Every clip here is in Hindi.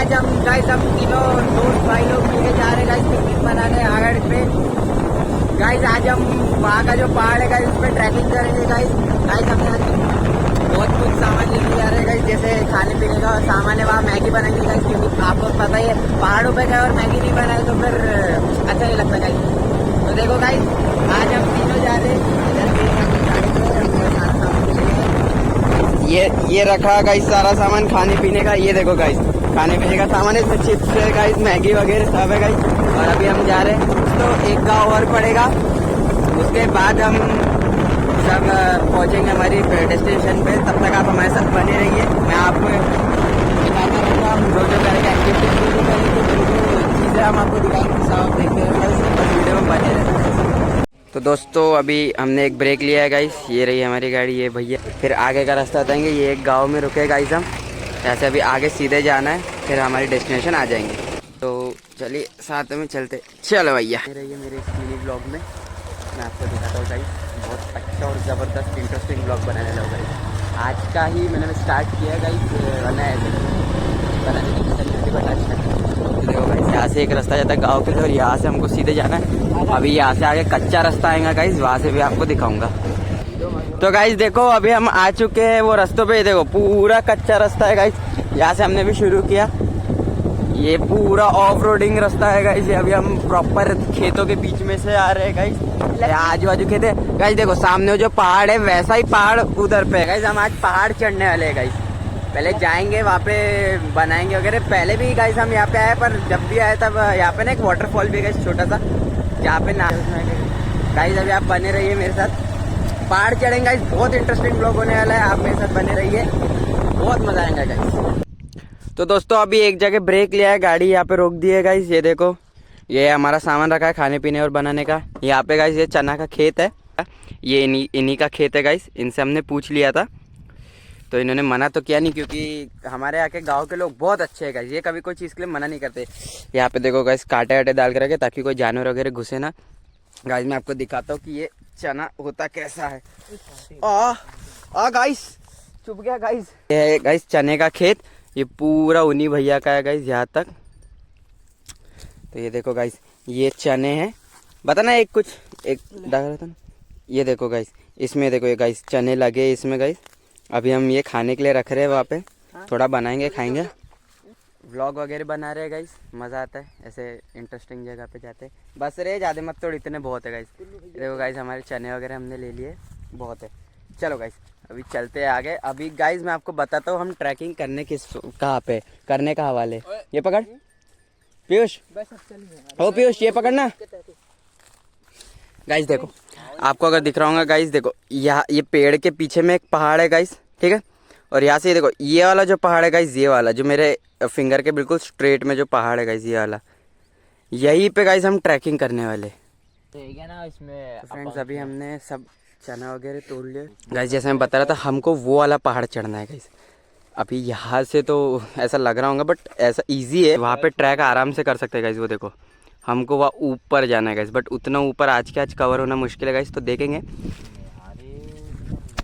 आज हम तीनों दोस्त भाई लोग मिलके जा रहे गाइस पिकनिक मनाने आगड़ पे। गाइस आज हम वहाँ का जो पहाड़ है गाइस उस पर ट्रैकिंग करेंगे गाइस। हमने आज बहुत कुछ सामान लेके जा रहे हैं गाइस, जैसे खाने पीने का सामान है। वहाँ मैगी बनाएंगे गाइस, क्योंकि आपको पता ही है पहाड़ों पे गए और मैगी नहीं बनाए तो फिर अच्छा नहीं लगता गाइस। तो देखो गाइस आज हम तीनों जा रहे हैं। ये रखा गाइस सारा सामान खाने पीने का। ये देखो गाइस खाने पीने का सामान है, इसमें चिप्स है गाइस, मैगी वगैरह सब है गाइस। और अभी हम जा रहे हैं तो एक गांव और पड़ेगा, उसके बाद हम सब पहुंचेंगे हमारी डेस्टिनेशन पे। तब तक आप हमारे साथ बने रहिए, मैं आपको दिखाता रहूँगा हम जो करेंगे एक्टिविटीज जो करेंगे, चीज़ें हम आपको दिखाएंगे, सब देखते रहेंगे, बस वीडियो में बने रहना। तो दोस्तों अभी हमने एक ब्रेक लिया है गाइस, ये रही हमारी गाड़ी, ये भैया। फिर आगे का रास्ता बताएंगे, ये एक गांव में रुके गाइस हम। ऐसे अभी आगे सीधे जाना है, फिर हमारी डेस्टिनेशन आ जाएंगे। तो चलिए साथ में चलते। चलो भैया, ये रही है मेरे इस मिनी ब्लॉग में, मैं आपको दिखाता हूँ गाइस। बहुत अच्छा और ज़बरदस्त इंटरेस्टिंग ब्लॉग बनाने लगा गाइस। आज का ही मैंने स्टार्ट किया गाइस बनाने की, बट अच्छा। देखो गाइस यहाँ से एक रास्ता जाता है गाँव के लिए और यहाँ से हमको सीधे जाना है। अभी यहाँ से आगे कच्चा रास्ता आएगा गाइस, वहाँ से भी आपको दिखाऊंगा। तो गाइस देखो अभी हम आ चुके हैं वो रास्तों पे। देखो पूरा कच्चा रास्ता है गाइस, यहाँ से हमने भी शुरू किया। ये पूरा ऑफ रोडिंग रास्ता है गाइस। अभी हम प्रॉपर खेतों के बीच में से आ रहे हैं गाइस, आजू बाजू खेत है गाइस। देखो सामने जो पहाड़ है वैसा ही पहाड़ उधर पे है गाइस। हम आज पहाड़ चढ़ने वाले हैं गाइस, पहले जाएंगे वहाँ पे बनाएंगे वगैरह। पहले भी गाइस हम यहाँ पे आए, पर जब भी आए तब यहाँ पे ना एक वाटरफॉल भी गाइस छोटा सा, जहाँ पे ना गाइस। अभी आप बने रहिए मेरे साथ, पहाड़ चढ़ेंगे गाइस। बहुत इंटरेस्टिंग ब्लॉग होने वाला है, आप मेरे साथ बने रहिए, बहुत मजा आएगा गाइस। तो दोस्तों अभी एक जगह ब्रेक लिया है, गाड़ी यहाँ पे रोक दी है गाइस। ये देखो ये हमारा सामान रखा है खाने पीने और बनाने का। यहाँ पे गाइस ये चना का खेत है, ये इन्हीं का खेत है गाइस। इनसे हमने पूछ लिया था तो इन्होंने मना तो किया नहीं, क्योंकि हमारे यहाँ के गाँव के लोग बहुत अच्छे हैं गाइस, ये कभी कोई चीज़ के लिए मना नहीं करते। यहाँ पे देखो गाइस कांटे वाटे डाल के रखे ताकि कोई जानवर वगैरह घुसे ना। गाइस मैं आपको दिखाता हूँ कि ये चना होता कैसा है। गाइस चुप गया गाइस। ये है गाइस चने का खेत, ये पूरा उन्हीं भैया का है गाइस यहाँ तक। तो ये देखो गाइस ये चने हैं, बताना एक कुछ एक डाल रहा था ना। ये देखो गाइस इसमें देखो ये गाइस चने लगे इसमें गाइस। अभी हम ये खाने के लिए रख रहे हैं, वहाँ पे थोड़ा बनाएंगे खाएंगे, व्लॉग वगैरह बना रहे हैं गाइस। मज़ा आता है ऐसे इंटरेस्टिंग जगह पे जाते हैं। बस रे ज़्यादा मत तोड़, इतने बहुत है गाइस। देखो गाइस हमारे चने वगैरह हमने ले लिए, बहुत है। चलो गाइस अभी चलते हैं आगे। अभी गाइस मैं आपको बताता हूँ हम ट्रैकिंग करने किस कहाँ पे करने का हवाले। ये पकड़ पीयूष, ओ पीयूष ये पकड़ना गाइस। देखो आपको अगर दिख रहा होगा गाइस, देखो यहाँ ये पेड़ के पीछे में एक पहाड़ है गाइस, ठीक है। और यहाँ से देखो ये वाला जो पहाड़ है गाइस, ये वाला जो मेरे फिंगर के बिल्कुल स्ट्रेट में जो पहाड़ है गाइस, ये वाला, यहीं पे गाइस हम ट्रैकिंग करने वाले ना इसमें। फ्रेंड्स अभी हमने सब चना वगैरह तोड़ लिया गाइस। जैसे मैं बता रहा था हमको वो वाला पहाड़ चढ़ना है गाइस। अभी यहाँ से तो ऐसा लग रहा होगा बट ऐसा इजी है, वहाँ पे ट्रैक आराम से कर सकते हैं गाइस। वो देखो हमको वहाँ ऊपर जाना है गाइस, बट उतना ऊपर आज के आज कवर होना मुश्किल है गाइस। तो देखेंगे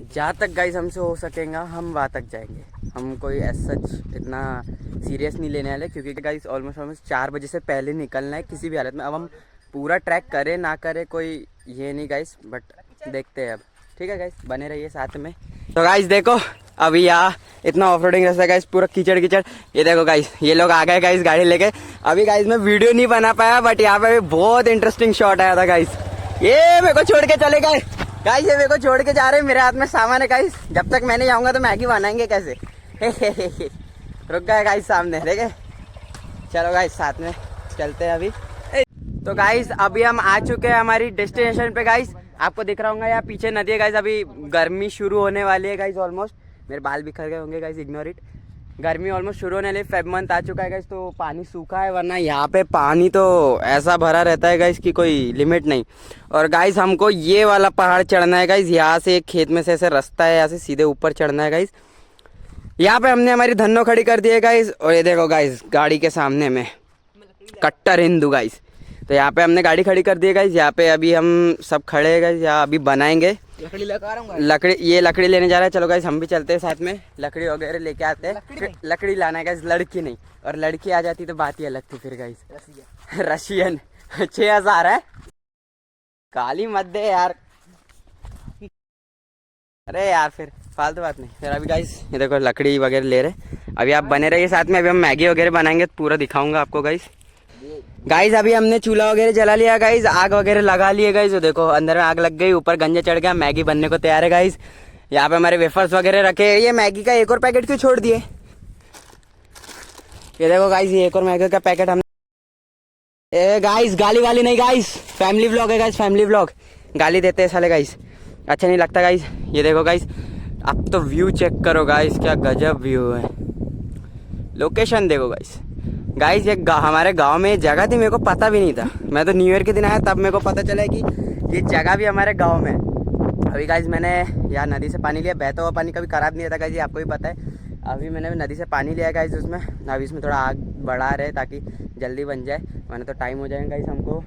जहाँ तक गाइस हमसे हो सकेगा हम वहाँ तक जाएंगे। हम कोई ऐसा इतना सीरियस नहीं लेने वाले, क्योंकि गाइस ऑलमोस्ट 4 बजे से पहले निकलना है किसी भी हालत में। अब हम पूरा ट्रैक करें ना करें कोई ये नहीं गाइस, बट देखते हैं अब, ठीक है गाइस बने रहिए साथ में। तो गाइस देखो अभी यहाँ इतना ऑफ रोडिंग रास्ता गाइस, पूरा कीचड़ कीचड़। ये देखो गाइस ये लोग आ गए गाइस गाड़ी लेके। अभी गाइस मैं वीडियो नहीं बना पाया, बट यहाँ पे बहुत इंटरेस्टिंग शॉट आया था गाइस। ये मेरे को छोड़ के चले गए गाइस, ये मेरे को छोड़ के जा रहे हैं। मेरे हाथ में सामान है गाइस, जब तक मैं नहीं जाऊंगा तो मैगी बनाएंगे कैसे। रुक गए गाइस सामने, देखे। चलो गाइस साथ में चलते हैं अभी। तो गाइस अभी हम आ चुके हैं हमारी डेस्टिनेशन पे गाइस। आपको दिख रहा होगा यहाँ पीछे नदी है गाइस। अभी गर्मी शुरू होने वाली है गाइस, ऑलमोस्ट। मेरे बाल बिखर गए होंगे गाइस, इग्नोर इट। गर्मी ऑलमोस्ट शुरू होने वाली, फेब मंथ आ चुका है गाइस, तो पानी सूखा है, वरना यहाँ पे पानी तो ऐसा भरा रहता है गाइस कि कोई लिमिट नहीं। और गाइस हमको ये वाला पहाड़ चढ़ना है गाइस। यहाँ से एक खेत में से ऐसे रास्ता है, यहाँ से सीधे ऊपर चढ़ना है गाइस। यहाँ पे हमने हमारी धन्नो खड़ी कर दी है गाइस। और ये देखो गाइस गाड़ी के सामने में कट्टर हिंदू गाइस। तो यहाँ पे हमने गाड़ी खड़ी कर दी है गाइस। यहाँ पे अभी हम सब खड़े हैं गाइस, यहाँ अभी बनाएंगे। लकड़ी लगा रहा हूँ। ये लकड़ी लेने जा रहा है। चलो गाइस हम भी चलते हैं साथ में, लकड़ी वगैरह लेके आते हैं। लकड़ी लाना है गाइस, लड़की नहीं। और लड़की आ जाती तो बात ही अलग थी फिर गाइस। रशियन 6000 है, काली मत दे यार। अरे यार फिर फालतू बात नहीं। फिर अभी गाइस ये देखो लकड़ी वगैरह ले रहे, अभी आप बने रहिए साथ में। अभी हम मैगी वगैरह बनाएंगे, पूरा दिखाऊंगा आपको गाइस। गाइस अभी हमने चूल्हा वगैरह जला लिया गाइस, आग वगैरह लगा लिए गाइस। तो देखो अंदर में आग लग गई, ऊपर गंजे चढ़ गया, मैगी बनने को तैयार है गाइस। यहाँ पे हमारे वेफर्स वगैरह रखे। ये मैगी का एक और पैकेट क्यों छोड़ दिए? ये देखो गाइस, ये एक और मैगी का पैकेट हमने। गाइस गाली वाली नहीं गाइस, फैमिली व्लॉग है गाइस, फैमिली व्लॉग। गाली देते हैं साले गाइस, अच्छा नहीं लगता गाइस। ये देखो गाइस, अब तो व्यू चेक करो गाइस, क्या गजब व्यू है। लोकेशन देखो गाइस। गाइस ये हमारे गांव में जगह थी, मेरे को पता भी नहीं था। मैं तो न्यू ईयर के दिन आया, तब मेरे को पता चला कि ये जगह भी हमारे गांव में। अभी गाइस मैंने यार नदी से पानी लिया, बहता हुआ पानी कभी खराब नहीं रहता गाइस, आपको भी पता है। अभी मैंने नदी से पानी लिया गाइस उसमें। अभी इसमें थोड़ा आग बढ़ा रहे ताकि जल्दी बन जाए, वरना तो टाइम हो जाएगा गाइस। हमको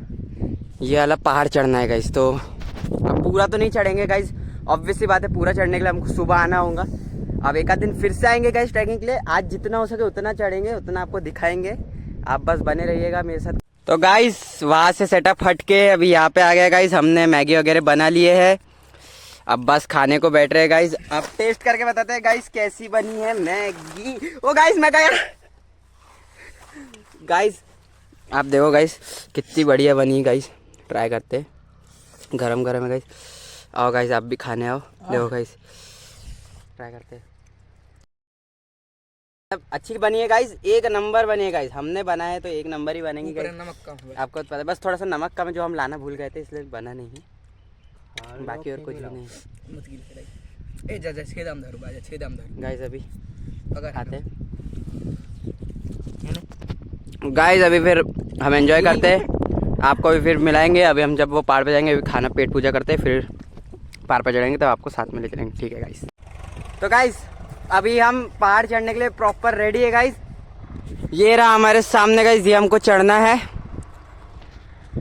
ये वाला पहाड़ चढ़ना है गाइस, तो अब पूरा तो नहीं चढ़ेंगे गाइस, ऑब्वियसली बात है। पूरा चढ़ने के लिए हमको सुबह आना होगा। अब एक आध दिन फिर से आएंगे गाइस ट्रैकिंग के लिए। आज जितना हो सके उतना चढ़ेंगे, उतना आपको दिखाएंगे। आप बस बने रहिएगा मेरे साथ। तो गाइस वहाँ से सेटअप हट के अभी यहाँ पे आ गया गाइस। हमने मैगी वगैरह बना लिए है, अब बस खाने को बैठ रहे हैं गाइस। अब टेस्ट करके बताते हैं गाइस कैसी बनी है मैगी। ओ गाइस मैं गया गाइस, आप देखो गाइस कितनी बढ़िया बनी है गाइस। ट्राई करते हैं, गरम गरम है गाइस। आओ गाइस आप भी खाने आओ। देखो गाइस ट्राई करते हैं। अच्छी बनी है गाइस, एक नंबर बनी है गाइस। हमने बनाया है तो एक नंबर ही बनेगी गाइस। नमक कम है, आपको तो पता है, बस थोड़ा सा नमक कम है जो हम लाना भूल गए थे, इसलिए बना नहीं है। बाकी और कुछ भी नहीं। गाइस अभी खाते हैं गाइस, अभी फिर हम एंजॉय करते हैं। आपको भी फिर मिलाएंगे अभी हम जब वो पहाड़ पे जाएंगे। अभी खाना पेट पूजा करते हैं, फिर पहाड़ पे चढ़ेंगे तब आपको साथ में ले चलेंगे, ठीक है गाइस। तो गाइस अभी हम पहाड़ चढ़ने के लिए प्रॉपर रेडी है गाइस। ये रहा हमारे सामने गाइस, ये हमको चढ़ना है।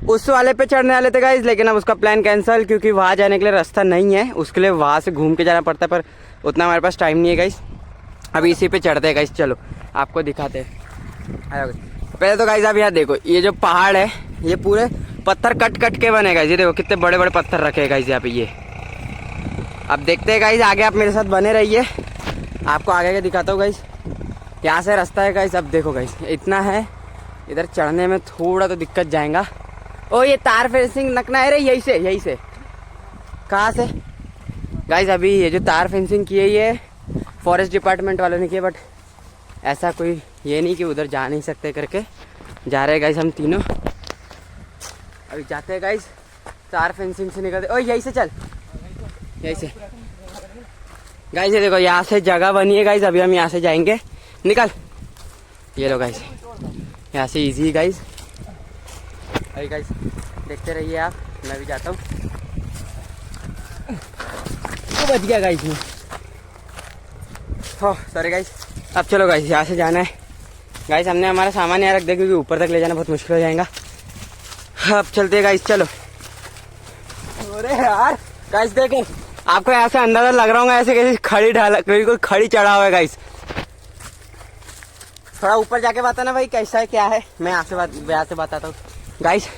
उस वाले पे चढ़ने वाले थे गाइस, लेकिन अब उसका प्लान कैंसिल, क्योंकि वहाँ जाने के लिए रास्ता नहीं है। उसके लिए वहाँ से घूम के जाना पड़ता है, पर उतना हमारे पास टाइम नहीं है गाइस। अभी इसी पे चढ़ते हैं गाइस, चलो आपको दिखाते हैं। पहले तो गाइस आप यहाँ देखो, ये जो पहाड़ है ये पूरे पत्थर कट कट के बने गाइस। ये देखो कितने बड़े बड़े पत्थर रखे हैं गाइस यहाँ पे। ये अब देखते हैं गाइस, आगे आप मेरे साथ बने रहिए, आपको आगे का दिखाता हूँ गाइस। यहाँ से रास्ता है गाइस, अब देखो गाइस इतना है। इधर चढ़ने में थोड़ा तो दिक्कत जाएगा। ओ ये तार फेंसिंग नकना है रे, यही से कहाँ से गाइस। अभी ये जो तार फेंसिंग की है ये फॉरेस्ट डिपार्टमेंट वालों ने की है, बट ऐसा कोई ये नहीं कि उधर जा नहीं सकते करके। जा रहे हैं गाइस हम तीनों, अभी जाते हैं गाइस। तार फेंसिंग से निकलते, ओ यहीं से चल, यहीं से गाइस। ये देखो यहाँ से जगह बनी है गाइस, अभी हम यहाँ से जाएंगे। निकल, ये लो गाइस, यहाँ से इजी गाइस। अभी गाइस देखते रहिए आप, मैं भी जाता हूँ। तो बच गया गाइस में, हो सॉरी गाइस। अब चलो गाइस यहाँ से जाना है गाइस। हमने हमारा सामान यहाँ रख दिया क्योंकि ऊपर तक ले जाना बहुत मुश्किल हो जाएगा। अब चलते हैं गाइस, चलो। अरे यार गाइस देखो, आपको यहाँ से अंदाजा लग रहा होगा ऐसे कैसे खड़ी ढाला, कोई खड़ी चढ़ा हुआ है गाइस। थोड़ा ऊपर जाके बताना भाई कैसा है क्या है, मैं यहाँ से बताता हूँ गाइस।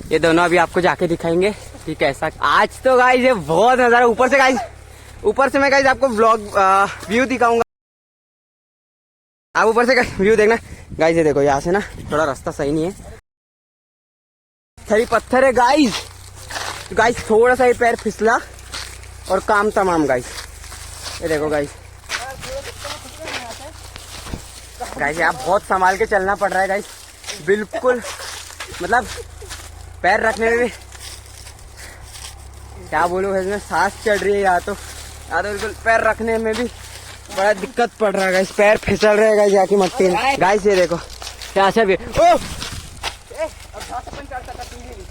ये दोनों अभी आपको जाके दिखाएंगे कि कैसा। आज तो गाइस ये बहुत नजारा ऊपर से गाइस, ऊपर से मैं गाइस आपको व्लॉग व्यू दिखाऊंगा। आप ऊपर से व्यू देखना गाइस। ये देखो यहाँ से ना थोड़ा रास्ता सही नहीं है, सही पत्थर है गाइस। गाइस थोड़ा सा ही पैर फिसला और काम तमाम गाइस। ये देखो गाइस, गाइस यहाँ बहुत संभाल के चलना पड़ रहा है गाइस, बिल्कुल मतलब पैर रखने में भी क्या बोलूँ, इसमें सांस चढ़ रही है। यहाँ तो बिल्कुल पैर रखने में भी बड़ा दिक्कत पड़ रहा है गाइस, पैर फिसल रहे हैं गाइस यहाँ की मट्टी में गाइस। ये देखो यहाँ से भी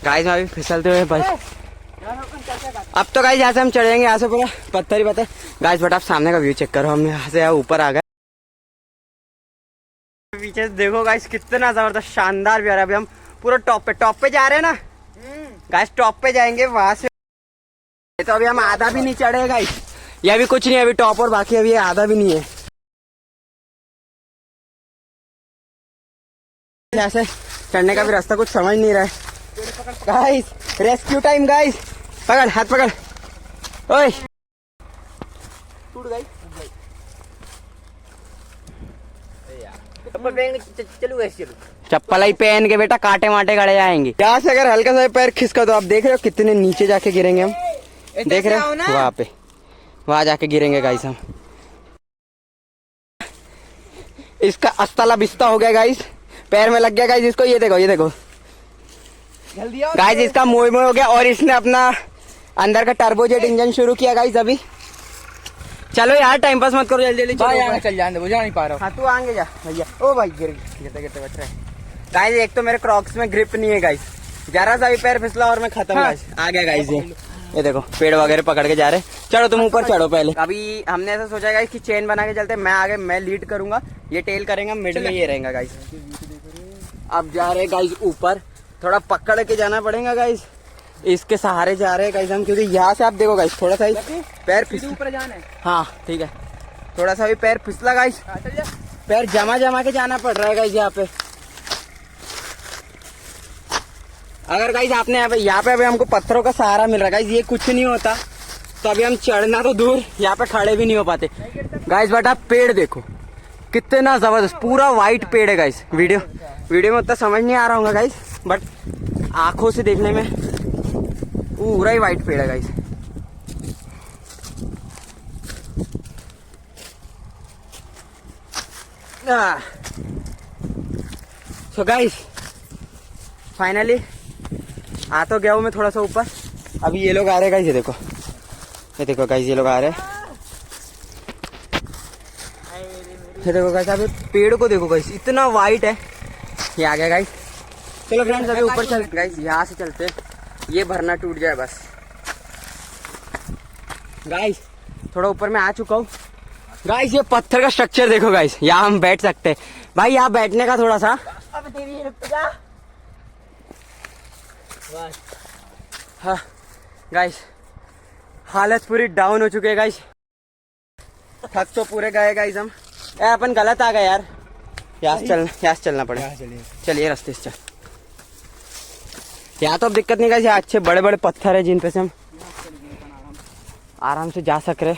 गाइस अभी फिसलते हुए बस। अब तो गाइस यहाँ से हम चढ़ेंगे, यहाँ से पूरा पत्थर ही पत्थर गाइस। बट आप सामने का व्यू चेक करो, हम यहाँ से ऊपर आ गए। पीछे देखो गाइस कितना जबरदस्त शानदार व्यू आ रहा है। अभी हम पूरा टॉप पे जा रहे हैं ना गाइस, टॉप पे जाएंगे वहां से। तो अभी हम आधा भी नहीं चढ़े गाइस, ये अभी कुछ नहीं है, अभी टॉप और बाकी अभी आधा भी नहीं है। ऐसे चढ़ने का भी रास्ता कुछ समझ नहीं रहा है गाइस। रेस्क्यू टाइम गाइस, पकड़ हाथ पकड़, ओए टूट गई। चप्पल ही पहन के बेटा, कांटे माटे गड़े जाएंगे। यहाँ से अगर हल्का सा पैर खिसका तो आप देख रहे हो कितने नीचे जाके गिरेंगे हम, देख रहे हो वहां पे, वहां जाके गिरेंगे गाइस हम। इसका अस्ताला बिस्ता हो गया गाइस, पैर में लग गया गाइस इसको, ये देखो ये देखो गाइस, इसका मोह मोह हो गया। और इसने अपना अंदर का टर्बोजेट इंजन शुरू किया गाइस अभी। चलो यार टाइम पास मत करो, जल्दी जल्दी चल जाने दो, जा नहीं पा रहा। हाँ तू आगे जा भैया। ओ भाई गिरते गिरते बच रहा है गाइस। एक तो मेरे क्रॉक्स में ग्रिप नहीं है गाइस, जरा सा भी पैर फिसला और मैं खत्म गाइस। आ गया गाइस ये देखो पेड़ वगैरह पकड़ के जा रहे। चलो तुम ऊपर चढ़ो पहले। अभी हमने ऐसा सोचा गाइस कि चेन बना के चलते, मैं आगे मैं लीड करूंगा, ये टेल करेंगे, मिड में ये रहेगा गाइस। अब जा रहे गाइस ऊपर, थोड़ा पकड़ के जाना पड़ेगा गाइस, इसके सहारे जा रहे हैं गाइस हम, क्योंकि यहाँ से आप देखो गाइस थोड़ा सा ही पैर फिसल, ऊपर जाना है। हाँ ठीक है, थोड़ा सा भी पैर फिसला गाइस, पैर जमा जमा के जाना पड़ रहा है गाइस यहाँ पे। अगर गाइस आपने यहाँ पे अभी हमको पत्थरों का सहारा मिल रहा है गाइस, ये कुछ नहीं होता तो अभी हम चढ़ना तो दूर, यहाँ पे खड़े भी नहीं हो पाते गाइस। बट आप पेड़ देखो कितना जबरदस्त, पूरा व्हाइट पेड़ है गाइस। वीडियो में उतना समझ नहीं आ रहा होगा गाइस, बट आंखों से देखने में पूरा ही व्हाइट पेड़ है गाइस। सो गाइस फाइनली आ तो गया हूँ मैं थोड़ा सा ऊपर। अभी ये लोग आ रहे हैं गाइस, ये देखो गाइस, ये लोग आ रहे हैं, ये देखो गाइस। अभी पेड़ को देखो गाइस, इतना वाइट है। ये आ गया गाइस। चलो फ्रेंड्स अभी ऊपर चल गाइस, यहाँ से चलते, ये भरना टूट जाए बस। गाइस थोड़ा ऊपर में आ चुका हूँ गाइस। ये पत्थर का स्ट्रक्चर देखो गाइस, यहाँ हम बैठ सकते हैं भाई, यहाँ बैठने का थोड़ा सा हाँ गाइस, हालत पूरी डाउन हो चुकी है गाइस, थक तो पूरे गए गाइस हम। अपन गलत आ गए यार, यहाँ से चलना पड़ेगा। चलिए रास्ते से चल, यहाँ तो अब दिक्कत नहीं गाइस, यहाँ अच्छे बड़े बड़े पत्थर है जिन पे से हम आराम से जा सक रहे।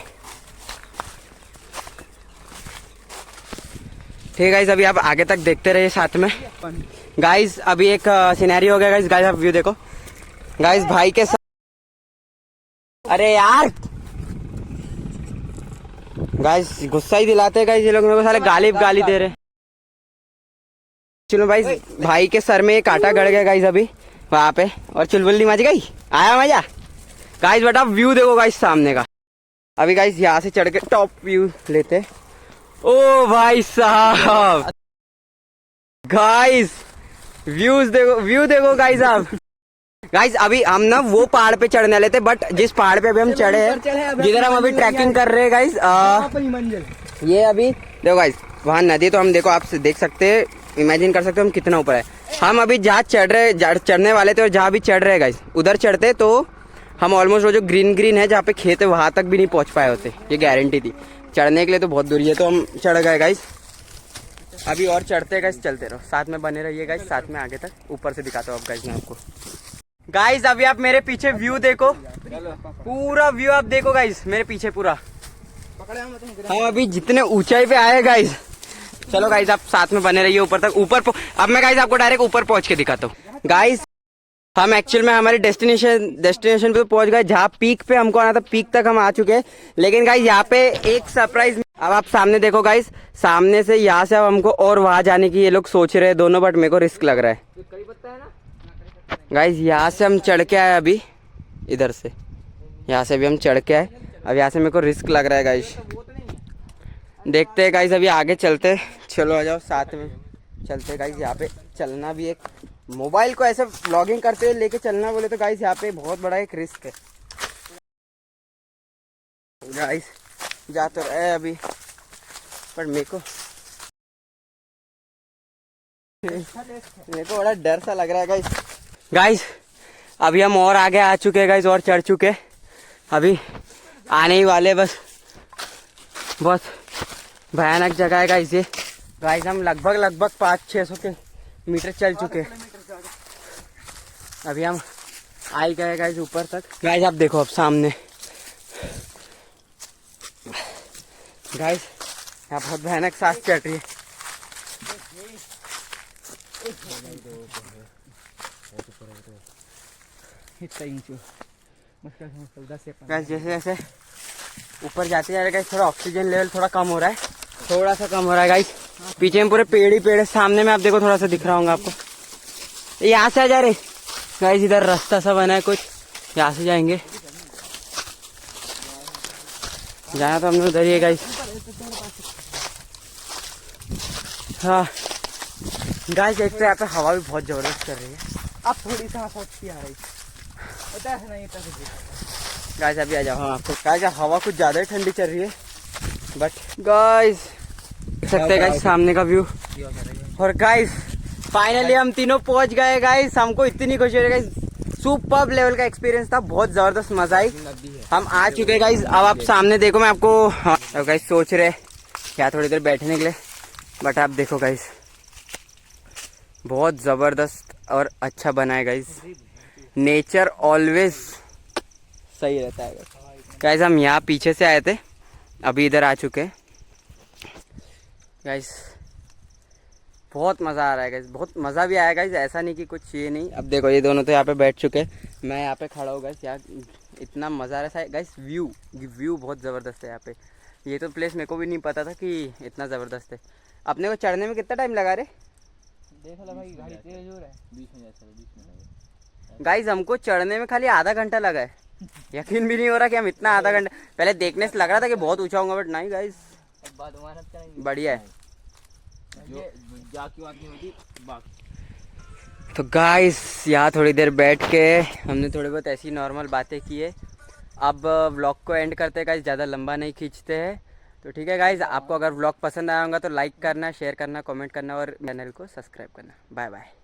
ठीक है गाइस, अभी आप आगे तक देखते रहिए साथ में गाइस। अभी एक सिनेरियो हो गया गाइस, आप व्यू देखो गाइस, भाई के साथ। अरे यार गाइस गुस्सा ही दिलाते गाइस ये लोग मेरे को, साले गाली दे रहे। चलो भाई के सर में एक कांटा गड़ गया गाइस अभी वहां पे, और चुलबुल्ली मच गई। आया मजा गाइस, बट आप व्यू देखो गाइस सामने का। अभी गाइस यहाँ से चढ़ के टॉप व्यू लेते। ओ भाई साहब गाइस व्यू देखो गाइस आप। गाइस अभी हम ना वो पहाड़ पे चढ़ने वाले थे, बट जिस पहाड़ पे अभी हम चढ़े हैं, जिधर हम अभी ट्रैकिंग कर रहे हैं गाइस, ये अभी देखो गाइस वहाँ नदी, तो हम देखो आप देख सकते हैं, इमेजिन कर सकते हो हम कितना ऊपर है। हम अभी जहाँ चढ़ने वाले थे और जहाँ भी चढ़ रहे हैं गाइस, उधर चढ़ते तो हम ऑलमोस्ट वो जो ग्रीन है जहाँ पे खेत है वहां तक भी नहीं पहुंच पाए होते, ये गारंटी थी। चढ़ने के लिए तो बहुत दूरी है, तो हम चढ़ गए गाइस। अभी और चढ़ते गाइस, चलते रहो साथ में, बने रहिए गाइस साथ में, आगे तक ऊपर से दिखाता हूँ अब गाइस मैं आपको। गाइस अभी आप मेरे पीछे व्यू देखो, पूरा व्यू आप देखो गाइस मेरे पीछे पूरा। हम अभी जितने ऊंचाई पे आए गाइस, चलो गाइस आप साथ में बने रहिए ऊपर तक। अब मैं गाइस आपको डायरेक्ट ऊपर पहुंच के दिखाता हूँ गाइस। हम एक्चुअल में हमारे डेस्टिनेशन पे पहुंच गए, जहाँ पीक पे हमको आना था, पीक तक हम आ चुके हैं। लेकिन गाइस यहाँ पे एक सरप्राइज, अब आप सामने देखो गाइस, सामने से यहाँ से अब हमको और वहां जाने की ये लोग सोच रहे हैं दोनों, बट मेरे को रिस्क लग रहा है गाइस। यहाँ से हम चढ़ के आए अभी, इधर से यहाँ से अभी हम चढ़ के आए, अब यहाँ से मेरे को रिस्क लग रहा है गाइस। देखते हैं गाइस, अभी आगे चलते। चलो आ जाओ साथ में चलते गाइस। यहाँ पे चलना भी एक, मोबाइल को ऐसे व्लॉगिंग करते हुए लेके चलना बोले तो गाइस यहाँ पे बहुत बड़ा एक रिस्क है गाइस। जा तो रहे अभी, पर मेरे को मेरे को बड़ा डर सा लग रहा है गाइस। गाइस अभी हम और आगे आ चुके हैं गाइस, और चढ़ चुके, अभी आने ही वाले, बस बहुत भयानक जगह है गाइस ये। गाइस हम लगभग 500-600 के मीटर चल चुके, अभी हम आ ही गए गाइस ऊपर तक। गाइस आप देखो अब सामने, गाइस यहाँ बहुत भयानक सांस चढ़ रही है। जैसे जैसे ऊपर जाते जा रहे गाइस, थोड़ा ऑक्सीजन लेवल थोड़ा कम हो रहा है, थोड़ा सा कम हो रहा है गाइस। पीछे में पूरे पेड़ ही पेड़ है, सामने में आप देखो थोड़ा सा दिख रहा होगा आपको। यहाँ से आ जा रहे गाइस, इधर रास्ता सा बना है कुछ, यहाँ से जाएंगे। जाना तो हमने उधर ही है गाइस। हाँ गाइस एक तो यहाँ पे हवा भी बहुत जबरदस्त कर रही है, अब थोड़ी सा अच्छी आ रही है। गाइस अभी आ जाओ, हाँ आपको गाइस हवा कुछ ज्यादा ही ठंडी चल रही है, बट गाइस देख सकते हैं गाइस सामने का व्यू। और गाइस फाइनली हम तीनों पहुंच गए गाइस, हमको इतनी खुशी हो रही है गाइस, सुपर्ब लेवल का एक्सपीरियंस था, बहुत जबरदस्त मजा आई। हम आ चुके हैं गाइस, अब आप सामने देखो, मैं आपको अब गाइस सोच रहे क्या थोड़ी देर बैठने के लिए, बट आप देखो गाइस बहुत जबरदस्त और अच्छा बना है गाइस। नेचर ऑलवेज सही रहता है गाइस। हम यहाँ पीछे से आए थे, अभी इधर आ चुके हैं गाइस, बहुत मज़ा आ रहा है गाइस, बहुत मज़ा भी आया गाइस, ऐसा नहीं कि कुछ ये नहीं। अब देखो ये दोनों तो यहाँ पे बैठ चुके हैं, मैं यहाँ पे खड़ा हूँ गाइस, यहाँ इतना मज़ा आ रहा है गाइस। व्यू बहुत ज़बरदस्त है यहाँ पे, ये तो प्लेस मेरे को भी नहीं पता था कि इतना ज़बरदस्त है। अपने को चढ़ने में कितना टाइम लगा रे? देख लो भाई गाड़ी तेज हो रहा है, 20 मिनट गाइस, हमको चढ़ने में खाली आधा घंटा लगा है। यकीन भी नहीं हो रहा कि हम इतना आधा घंटा, पहले देखने से लग रहा था कि बहुत ऊंचा होगा, बट नहीं गाइस बढ़िया है। तो गाइस यहाँ थोड़ी देर बैठ के हमने थोड़ी बहुत ऐसी नॉर्मल बातें की है। अब व्लॉग को एंड करते हैं गाइस, ज़्यादा लंबा नहीं खींचते हैं। तो ठीक है गाइस, आपको अगर व्लॉग पसंद आया होगा तो लाइक करना, शेयर करना, कमेंट करना और चैनल को सब्सक्राइब करना। Bye bye.